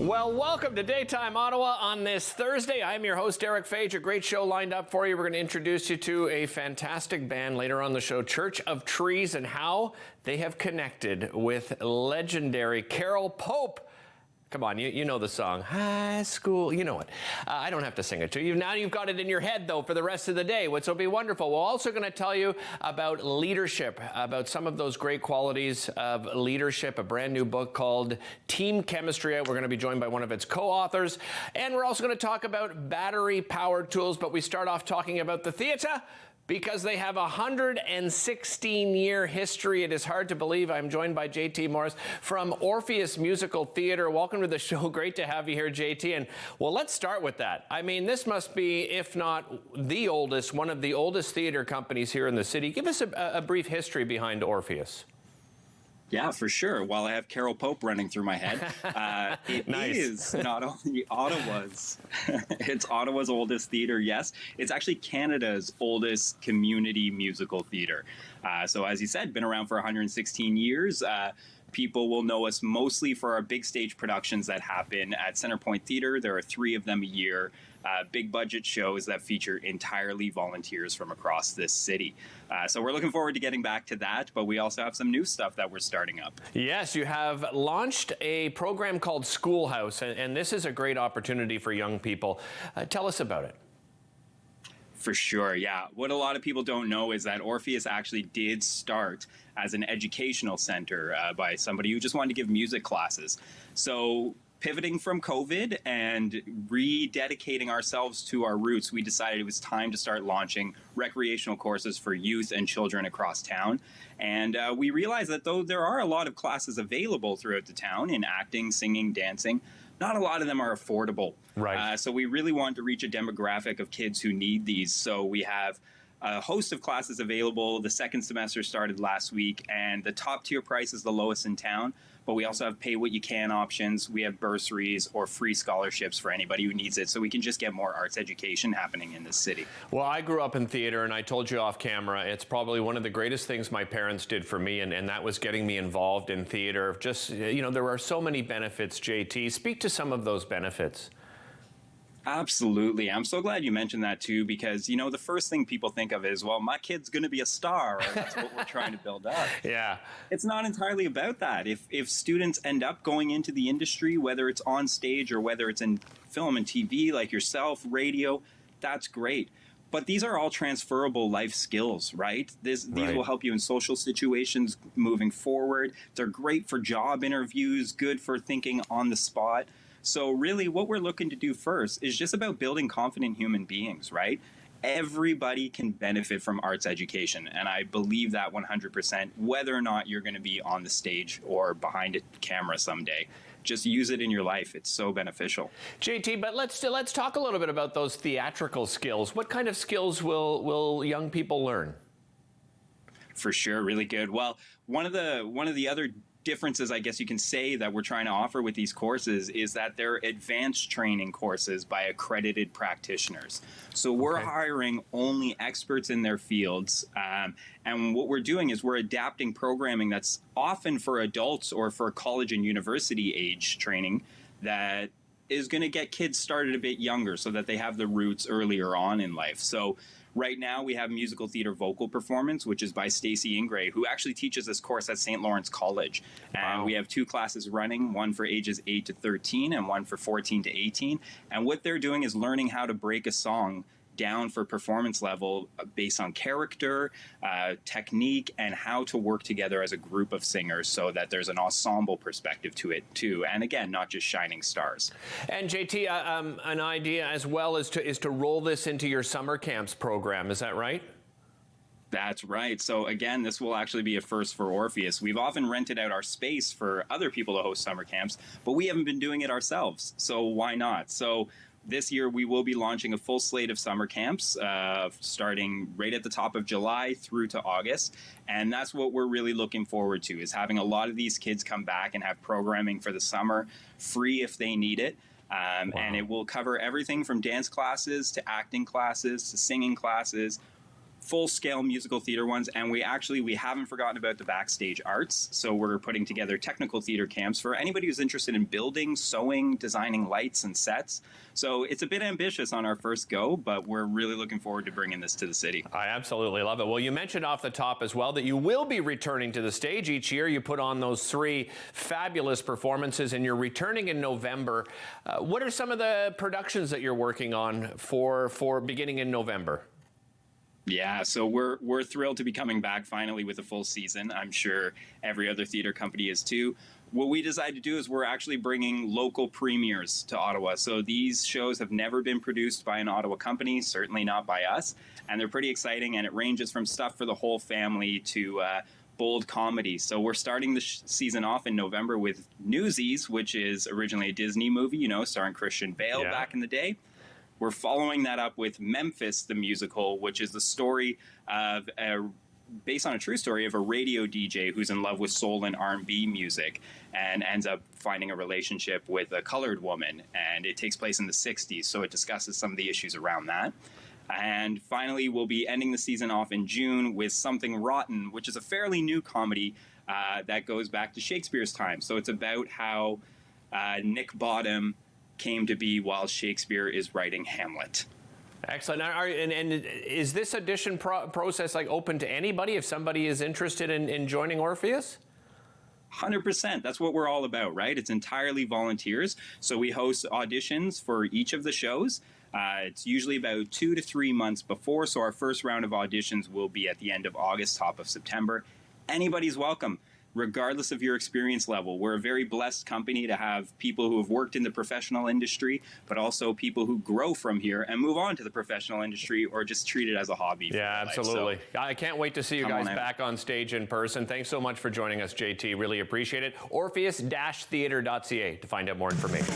Well, welcome to Daytime Ottawa on this Thursday. I'm your host, Eric Fage. A great show lined up for you. We're going to introduce you to a fantastic band later on the show, Church of Trees, and how they have connected with legendary Carol Pope. Come on, you know the song, High School, you know it. I don't have to sing it to you. Now you've got it in your head, though, for the rest of the day, which will be wonderful. We're also going to tell you about leadership, about some of those great qualities of leadership, a brand new book called Team Chemistry. We're going to be joined by one of its co-authors. And we're also going to talk about battery-powered tools, but we start off talking about the theatre, because they have a 116-year history. It is hard to believe. I'm joined by JT Morris from Orpheus Musical Theatre. Welcome to the show. Great to have you here, JT. And well, let's start with that. I mean, this must be, if not the oldest, one of the oldest theatre companies here in the city. Give us a brief history behind Orpheus. Yeah, for sure. While I have Carol Pope running through my head, it Nice. is not only Ottawa's, it's Ottawa's oldest theatre, yes. It's actually Canada's oldest community musical theatre. So as you said, been around for 116 years. People will know us mostly for our big stage productions that happen at Centrepoint Theatre. There are 3 of them a year. Big budget shows that feature entirely volunteers from across this city. So we're looking forward to getting back to that, but we also have some new stuff that we're starting up. Yes, you have launched a program called Schoolhouse, and this is a great opportunity for young people. Tell us about it. For sure, yeah. What a lot of people don't know is that Orpheus actually did start as an educational center by somebody who just wanted to give music classes. So pivoting from COVID and rededicating ourselves to our roots, we decided it was time to start launching recreational courses for youth and children across town. And we realized that though there are a lot of classes available throughout the town in acting, singing, dancing, not a lot of them are affordable. Right. So we really want to reach a demographic of kids who need these. So we have a host of classes available. The second semester started last week, and the top tier price is the lowest in town. But we also have pay what you can options. We have bursaries or free scholarships for anybody who needs it, so we can just get more arts education happening in this city. Well, I grew up in theater, and I told you off camera, it's probably one of the greatest things my parents did for me, and that was getting me involved in theater. Just, you know, there are so many benefits, JT. Speak to some of those benefits. Absolutely. I'm so glad you mentioned that too, because, you know, the first thing people think of is, well, my kid's going to be a star, or that's what we're trying to build up. Yeah. It's not entirely about that. If students end up going into the industry, whether it's on stage or whether it's in film and TV like yourself, radio, that's great. But these are all transferable life skills, right? These will help you in social situations moving forward. They're great for job interviews, good for thinking on the spot. So really what we're looking to do first is just about building confident human beings, right? Everybody can benefit from arts education, and I believe that 100%, whether or not you're going to be on the stage or behind a camera someday. Just use it in your life. It's so beneficial. JT, but let's talk a little bit about those theatrical skills. What kind of skills will young people learn? For sure, really good. Well, one of the other differences, I guess you can say, that we're trying to offer with these courses is that they're advanced training courses by accredited practitioners. So we're hiring only experts in their fields. And what we're doing is we're adapting programming that's often for adults or for college and university age training that is going to get kids started a bit younger so that they have the roots earlier on in life. So right now we have musical theater vocal performance, which is by Stacey Ingray, who actually teaches this course at St. Lawrence College. And we have 2 classes running, one for ages 8 to 13 and one for 14 to 18. And what they're doing is learning how to break a song down for performance level based on character, technique, and how to work together as a group of singers so that there's an ensemble perspective to it too. And again, not just shining stars. And JT, an idea as well is to roll this into your summer camps program. Is that right? That's right. So again, this will actually be a first for Orpheus. We've often rented out our space for other people to host summer camps, but we haven't been doing it ourselves. So why not? So this year, we will be launching a full slate of summer camps starting right at the top of July through to August. And that's what we're really looking forward to, is having a lot of these kids come back and have programming for the summer, free if they need it. And it will cover everything from dance classes to acting classes to singing classes, full-scale musical theater ones, and we haven't forgotten about the backstage arts. So we're putting together technical theater camps for anybody who's interested in building, sewing, designing lights and sets. So it's a bit ambitious on our first go, but we're really looking forward to bringing this to the city. I absolutely love it. Well, you mentioned off the top as well that you will be returning to the stage each year. You put on those 3 fabulous performances, and you're returning in November. What are some of the productions that you're working on for beginning in November? Yeah, so we're thrilled to be coming back finally with a full season. I'm sure every other theater company is too. What we decided to do is we're actually bringing local premieres to Ottawa. So these shows have never been produced by an Ottawa company, certainly not by us, and they're pretty exciting, and it ranges from stuff for the whole family to bold comedy. So we're starting the season off in November with Newsies, which is originally a Disney movie, starring Christian Bale back in the day. We're following that up with Memphis, the musical, which is the story of based on a true story of a radio DJ who's in love with soul and R&B music and ends up finding a relationship with a colored woman. And it takes place in the 60s, so it discusses some of the issues around that. And finally, we'll be ending the season off in June with Something Rotten, which is a fairly new comedy that goes back to Shakespeare's time. So it's about how Nick Bottom came to be while Shakespeare is writing Hamlet. Excellent. And is this audition process like open to anybody if somebody is interested in joining Orpheus? 100%. That's what we're all about, right? It's entirely volunteers. So we host auditions for each of the shows. It's usually about 2 to 3 months before. So our first round of auditions will be at the end of August, top of September. Anybody's welcome, regardless of your experience level. We're a very blessed company to have people who have worked in the professional industry, but also people who grow from here and move on to the professional industry or just treat it as a hobby. Yeah, absolutely. So, I can't wait to see you guys back on stage in person. Thanks so much for joining us, JT. Really appreciate it. Orpheus-theater.ca to find out more information.